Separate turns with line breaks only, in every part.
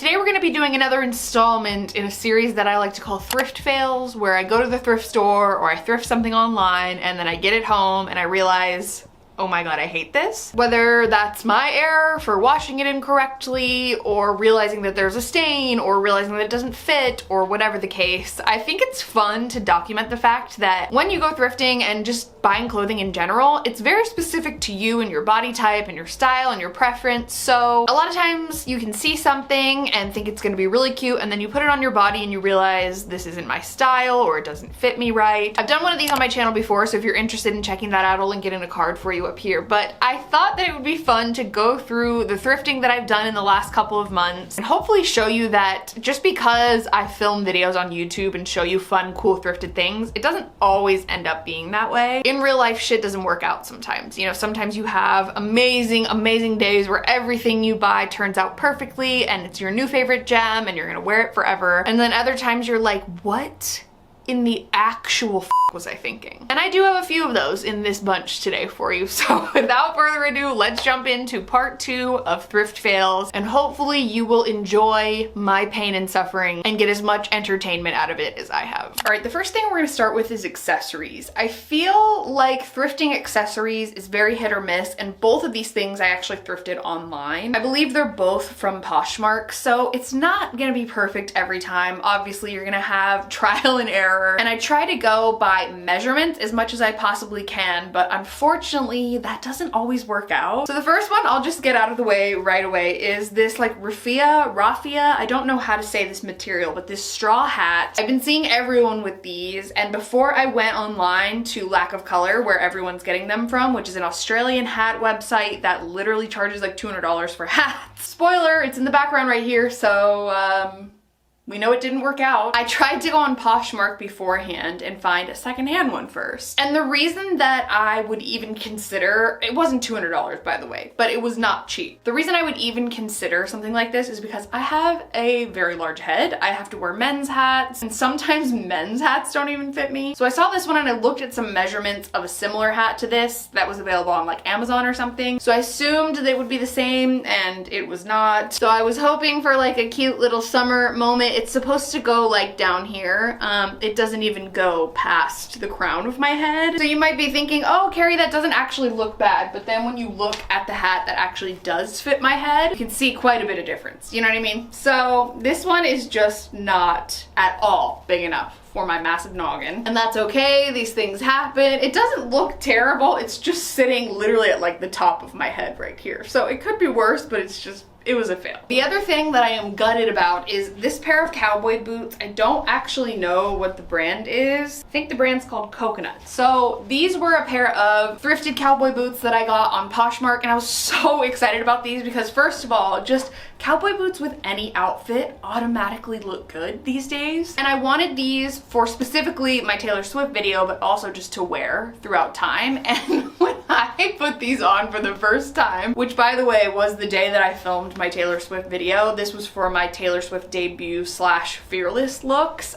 today we're gonna be doing another installment in a series that I like to call thrift fails, where I go to the thrift store or I thrift something online and then I get it home and I realize, oh my god, I hate this. Whether that's my error for washing it incorrectly, or realizing that there's a stain, or realizing that it doesn't fit, or whatever the case, I think it's fun to document the fact that when you go thrifting and just buying clothing in general, it's very specific to you and your body type and your style and your preference. So a lot of times you can see something and think it's gonna be really cute, and then you put it on your body and you realize this isn't my style or it doesn't fit me right. I've done one of these on my channel before, so if you're interested in checking that out, I'll link it in a card for you up here. But I thought that it would be fun to go through the thrifting that I've done in the last couple of months and hopefully show you that just because I film videos on YouTube and show you fun, cool thrifted things, it doesn't always end up being that way. In real life, shit doesn't work out sometimes. You know, sometimes you have amazing, amazing days where everything you buy turns out perfectly and it's your new favorite gem and you're gonna wear it forever. And then other times you're like, what in the actual f was I thinking? And I do have a few of those in this bunch today for you. So without further ado, let's jump into part 2 of thrift fails, and hopefully you will enjoy my pain and suffering and get as much entertainment out of it as I have. All right, the first thing we're gonna start with is accessories. I feel like thrifting accessories is very hit or miss, and both of these things I actually thrifted online. I believe they're both from Poshmark, so it's not gonna be perfect every time. Obviously, you're gonna have trial and error. And I try to go by measurements as much as I possibly can, but unfortunately that doesn't always work out. So the first one I'll just get out of the way right away is this like raffia, I don't know how to say this material, but this straw hat. I've been seeing everyone with these, and before I went online to Lack of Color, where everyone's getting them from, which is an Australian hat website that literally charges like $200 for hats. Spoiler, it's in the background right here, so we know it didn't work out. I tried to go on Poshmark beforehand and find a secondhand one first. And the reason that I would even consider, it wasn't $200 by the way, but it was not cheap. The reason I would even consider something like this is because I have a very large head. I have to wear men's hats, and sometimes men's hats don't even fit me. So I saw this one and I looked at some measurements of a similar hat to this that was available on like Amazon or something. So I assumed they would be the same, and it was not. So I was hoping for like a cute little summer moment. It's supposed to go like down here. It doesn't even go past the crown of my head. So you might be thinking, oh, Carrie, that doesn't actually look bad. But then when you look at the hat that actually does fit my head, you can see quite a bit of difference. You know what I mean? So this one is just not at all big enough for my massive noggin. And that's okay, these things happen. It doesn't look terrible, it's just sitting literally at like the top of my head right here. So it could be worse, but it was a fail. The other thing that I am gutted about is this pair of cowboy boots. I don't actually know what the brand is. I think the brand's called Coconut. So these were a pair of thrifted cowboy boots that I got on Poshmark, and I was so excited about these because first of all, just cowboy boots with any outfit automatically look good these days. And I wanted these for specifically my Taylor Swift video, but also just to wear throughout time. And when I put these on for the first time, which by the way was the day that I filmed my Taylor Swift video, this was for my Taylor Swift debut / fearless looks,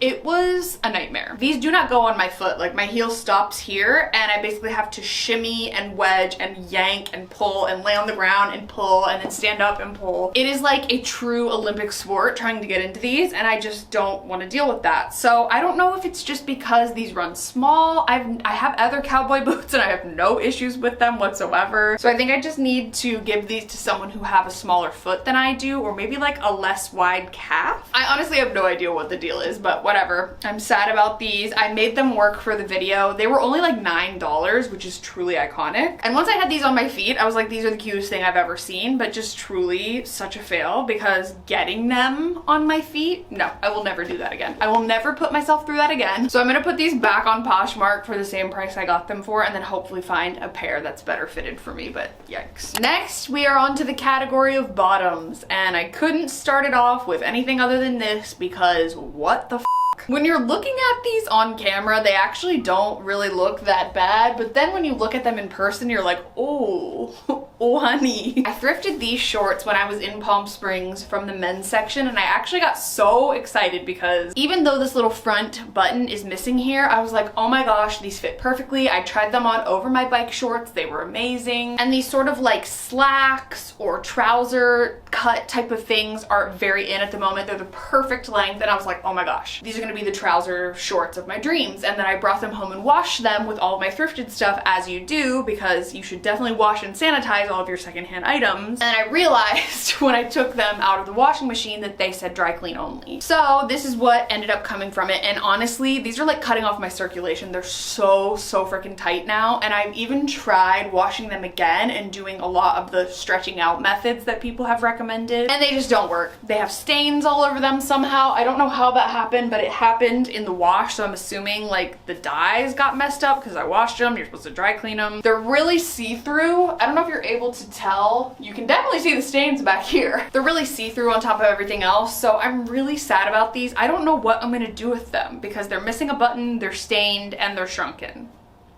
it was a nightmare. These do not go on my foot. Like my heel stops here and I basically have to shimmy and wedge and yank and pull and lay on the ground and pull and then stand up and pull. It is like a true Olympic sport trying to get into these, and I just don't want to deal with that. So I don't know if it's just because these run small. I have other cowboy boots and I have no issues with them whatsoever. So I think I just need to give these to someone who have a smaller foot than I do, or maybe like a less wide calf. I honestly have no idea what the deal is, but whatever. I'm sad about these. I made them work for the video. They were only like $9, which is truly iconic. And once I had these on my feet, I was like, these are the cutest thing I've ever seen, but just truly such a fail because getting them on my feet, no, I will never do that again. I will never put myself through that again. So I'm gonna put these back on Poshmark for the same price I got them for, and then hopefully find a pair that's better fitted for me, but yikes. Next, we are on to the category of bottoms, and I couldn't start it off with anything other than this because what the f? When you're looking at these on camera, they actually don't really look that bad, but then when you look at them in person, you're like, oh, oh honey. I thrifted these shorts when I was in Palm Springs from the men's section, and I actually got so excited because even though this little front button is missing here, I was like, oh my gosh, these fit perfectly. I tried them on over my bike shorts. They were amazing. And these sort of like slacks or trouser cut type of things are very in at the moment. They're the perfect length, and I was like, oh my gosh, these are gonna be the trouser shorts of my dreams. And then I brought them home and washed them with all of my thrifted stuff, as you do, because you should definitely wash and sanitize all of your secondhand items. And I realized when I took them out of the washing machine that they said dry clean only. So this is what ended up coming from it, and honestly, these are like cutting off my circulation. They're so freaking tight now, and I've even tried washing them again and doing a lot of the stretching out methods that people have recommended, and they just don't work. They have stains all over them somehow. I don't know how that happened, but it happened in the wash, so I'm assuming like the dyes got messed up because I washed them. You're supposed to dry clean them. They're really see-through. I don't know if you're able to tell. You can definitely see the stains back here. They're really see-through on top of everything else, so I'm really sad about these. I don't know what I'm gonna do with them because they're missing a button, they're stained, and they're shrunken.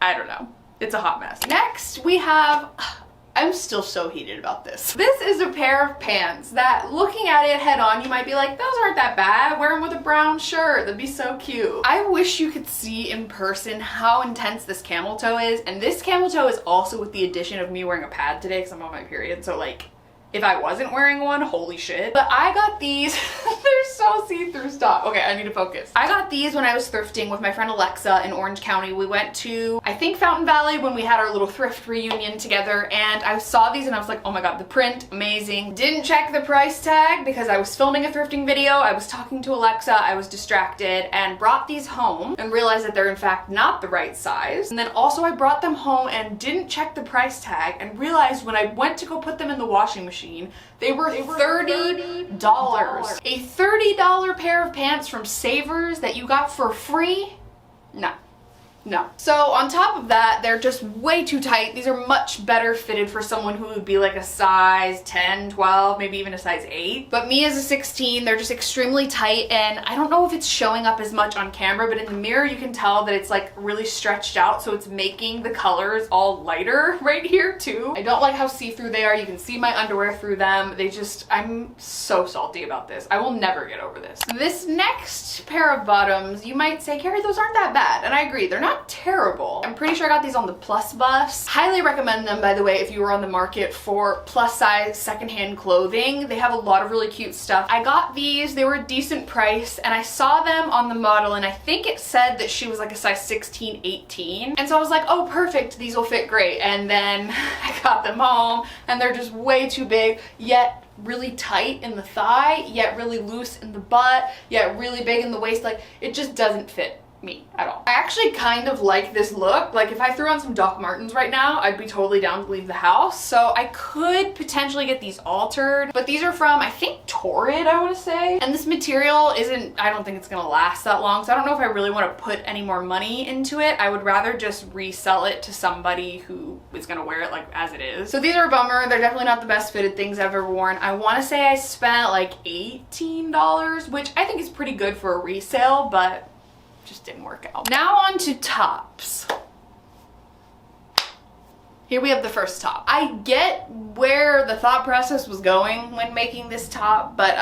I don't know. It's a hot mess. Next, we have, I'm still so heated about this. This is a pair of pants that, looking at it head on, you might be like, those aren't that bad. Wear them with a brown shirt. That'd be so cute. I wish you could see in person how intense this camel toe is. And this camel toe is also with the addition of me wearing a pad today because I'm on my period. So like, if I wasn't wearing one, holy shit. But I got these, they're so see-through, stop. Okay, I need to focus. I got these when I was thrifting with my friend Alexa in Orange County. We went to, I think, Fountain Valley when we had our little thrift reunion together, and I saw these and I was like, oh my god, the print, amazing. Didn't check the price tag because I was filming a thrifting video, I was talking to Alexa, I was distracted, and brought these home and realized that they're in fact not the right size. And then also I brought them home and didn't check the price tag and realized when I went to go put them in the washing machine, they were $30. A $30 pair of pants from Savers that you got for free? No. No. So on top of that, they're just way too tight. These are much better fitted for someone who would be like a size 10, 12, maybe even a size 8. But me as a 16, they're just extremely tight, and I don't know if it's showing up as much on camera, but in the mirror you can tell that it's like really stretched out, so it's making the colors all lighter right here too. I don't like how see-through they are. You can see my underwear through them. They just, I'm so salty about this. I will never get over this. This next pair of bottoms, you might say, Carrie, those aren't that bad. And I agree, they're not terrible. I'm pretty sure I got these on the Plus bus. Highly recommend them, by the way, if you were on the market for plus size secondhand clothing. They have a lot of really cute stuff. I got these, they were a decent price, and I saw them on the model, and I think it said that she was like a size 16, 18. And so I was like, oh, perfect, these will fit great. And then I got them home, and they're just way too big, yet really tight in the thigh, yet really loose in the butt, yet really big in the waist. Like, it just doesn't fit me at all. I actually kind of like this look. Like, if I threw on some Doc Martens right now, I'd be totally down to leave the house. So I could potentially get these altered, but these are from, I think, Torrid, I want to say. And this material isn't, I don't think it's gonna last that long, so I don't know if I really want to put any more money into it. I would rather just resell it to somebody who is gonna wear it like as it is. So these are a bummer. They're definitely not the best fitted things I've ever worn. I want to say I spent like $18, which I think is pretty good for a resale, but just didn't work out. Now on to tops. Here we have the first top. I get where the thought process was going when making this top, but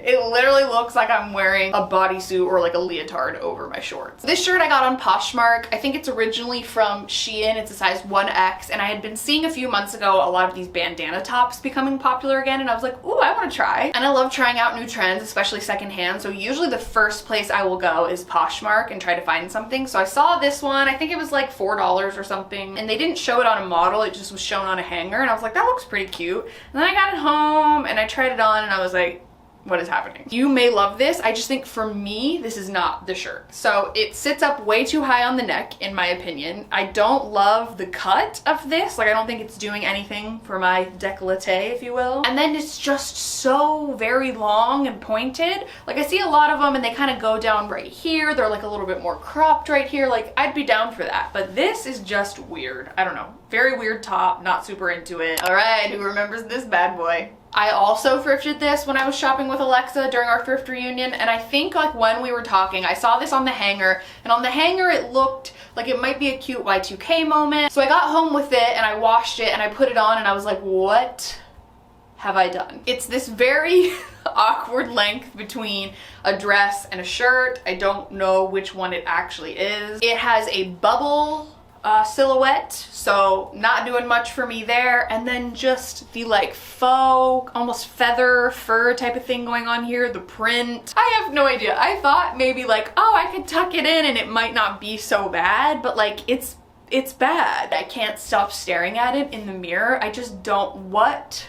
it literally looks like I'm wearing a bodysuit or like a leotard over my shorts. This shirt I got on Poshmark. I think it's originally from Shein. It's a size 1X, and I had been seeing a few months ago a lot of these bandana tops becoming popular again, and I was like, ooh, I want to try. And I love trying out new trends, especially secondhand, so usually the first place I will go is Poshmark and try to find something. So I saw this one. I think it was like $4 or something, and they didn't show it on a model. It just was shown on a hanger, and I was like, that looks pretty cute. And then I got it home, and I tried it on, and I was like, what is happening? You may love this. I just think for me, this is not the shirt. So it sits up way too high on the neck, in my opinion. I don't love the cut of this. Like, I don't think it's doing anything for my décolleté, if you will. And then it's just so very long and pointed. Like, I see a lot of them and they kind of go down right here. They're like a little bit more cropped right here. Like, I'd be down for that. But this is just weird. I don't know. Very weird top, not super into it. All right, who remembers this bad boy? I also thrifted this when I was shopping with Alexa during our thrift reunion, and I think like when we were talking, I saw this on the hanger, and on the hanger it looked like it might be a cute Y2K moment. So I got home with it and I washed it and I put it on and I was like, what have I done? It's this very awkward length between a dress and a shirt. I don't know which one it actually is. It has a bubble silhouette, so not doing much for me there. And then just the like faux, almost feather fur type of thing going on here, the print. I have no idea. I thought maybe like, oh, I could tuck it in and it might not be so bad, but like it's bad. I can't stop staring at it in the mirror. I just don't, what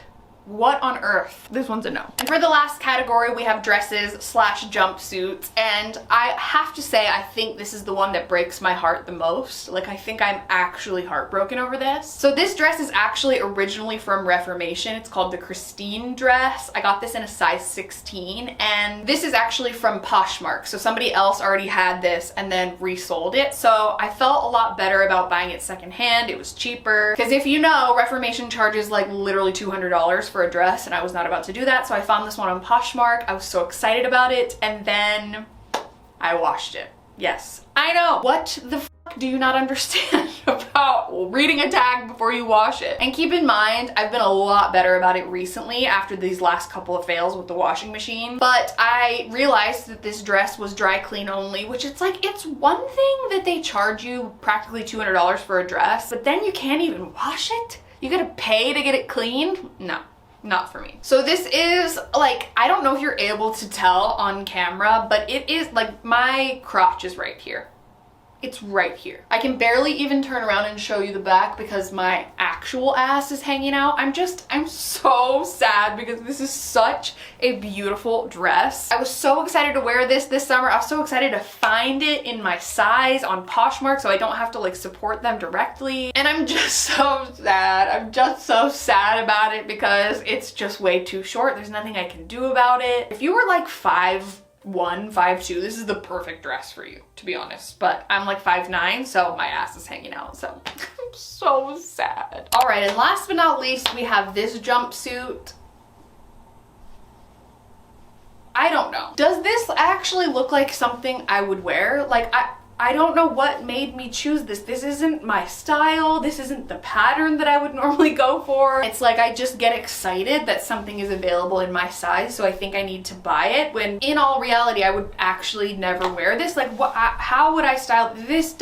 on earth? This one's a no. And for the last category, we have dresses slash jumpsuits. And I have to say, I think this is the one that breaks my heart the most. Like, I think I'm actually heartbroken over this. So this dress is actually originally from Reformation. It's called the Christine dress. I got this in a size 16. And this is actually from Poshmark. So somebody else already had this and then resold it. So I felt a lot better about buying it secondhand. It was cheaper. Because if you know, Reformation charges like literally $200 for a dress, and I was not about to do that, so I found this one on Poshmark. I was so excited about it, and then I washed it. Yes, I know. What the fuck do you not understand about reading a tag before you wash it? And keep in mind, I've been a lot better about it recently after these last couple of fails with the washing machine, but I realized that this dress was dry clean only, which it's like, it's one thing that they charge you practically $200 for a dress, but then you can't even wash it? You gotta pay to get it cleaned? No. Not for me. So this is like, I don't know if you're able to tell on camera, but it is like, my crotch is right here. It's right here. I can barely even turn around and show you the back because my actual ass is hanging out. I'm so sad because this is such a beautiful dress. I was so excited to wear this summer. I was so excited to find it in my size on Poshmark so I don't have to like support them directly. And I'm just so sad. I'm just so sad about it because it's just way too short. There's nothing I can do about it. If you were like 5'1", 5'2", this is the perfect dress for you, to be honest. But I'm like 5'9", so my ass is hanging out, so I'm so sad. All right, and last but not least, we have this jumpsuit. I don't know. Does this actually look like something I would wear? Like, I don't know what made me choose this. This isn't my style. This isn't the pattern that I would normally go for. It's like I just get excited that something is available in my size, so I think I need to buy it, when in all reality, I would actually never wear this. Like, what? How would I style? This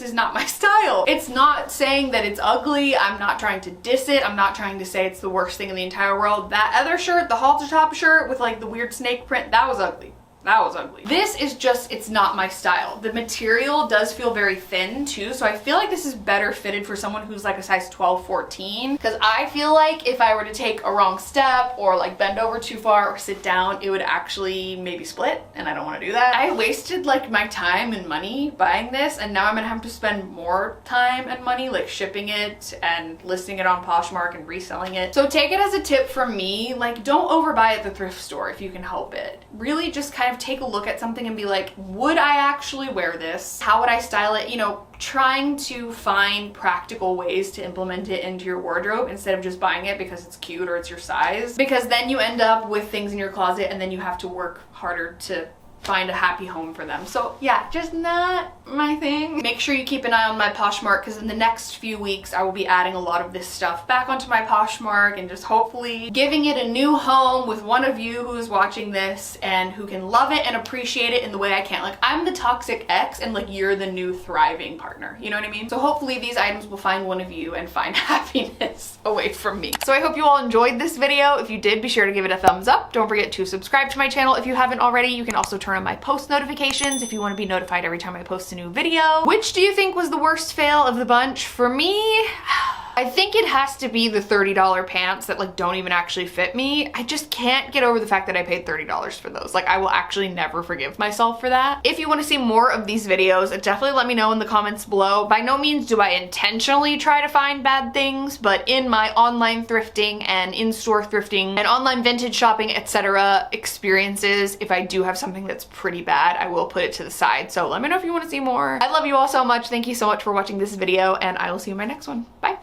is not my style. It's not saying that it's ugly. I'm not trying to diss it. I'm not trying to say it's the worst thing in the entire world. That other shirt, the halter top shirt with like the weird snake print, that was ugly. That was ugly. This is just, it's not my style. The material does feel very thin too, so I feel like this is better fitted for someone who's like a size 12, 14, because I feel like if I were to take a wrong step or like bend over too far or sit down, it would actually maybe split, and I don't want to do that. I wasted like my time and money buying this, and now I'm gonna have to spend more time and money like shipping it and listing it on Poshmark and reselling it. So take it as a tip from me, like don't overbuy at the thrift store if you can help it. Really just kind of take a look at something and be like, would I actually wear this? How would I style it? You know, trying to find practical ways to implement it into your wardrobe instead of just buying it because it's cute or it's your size. Because then you end up with things in your closet and then you have to work harder to find a happy home for them. So yeah, just not my thing. Make sure you keep an eye on my Poshmark, because in the next few weeks I will be adding a lot of this stuff back onto my Poshmark and just hopefully giving it a new home with one of you who is watching this and who can love it and appreciate it in the way I can. Like, I'm the toxic ex and like you're the new thriving partner, you know what I mean? So hopefully these items will find one of you and find happiness away from me. So I hope you all enjoyed this video. If you did, be sure to give it a thumbs up. Don't forget to subscribe to my channel if you haven't already. You can also turn on my post notifications if you want to be notified every time I post a new video. Which do you think was the worst fail of the bunch? For me, I think it has to be the $30 pants that like don't even actually fit me. I just can't get over the fact that I paid $30 for those. Like, I will actually never forgive myself for that. If you want to see more of these videos, definitely let me know in the comments below. By no means do I intentionally try to find bad things, but in my online thrifting and in-store thrifting and online vintage shopping, etc. experiences, if I do have something that's pretty bad, I will put it to the side. So let me know if you want to see more. I love you all so much. Thank you so much for watching this video, and I will see you in my next one. Bye.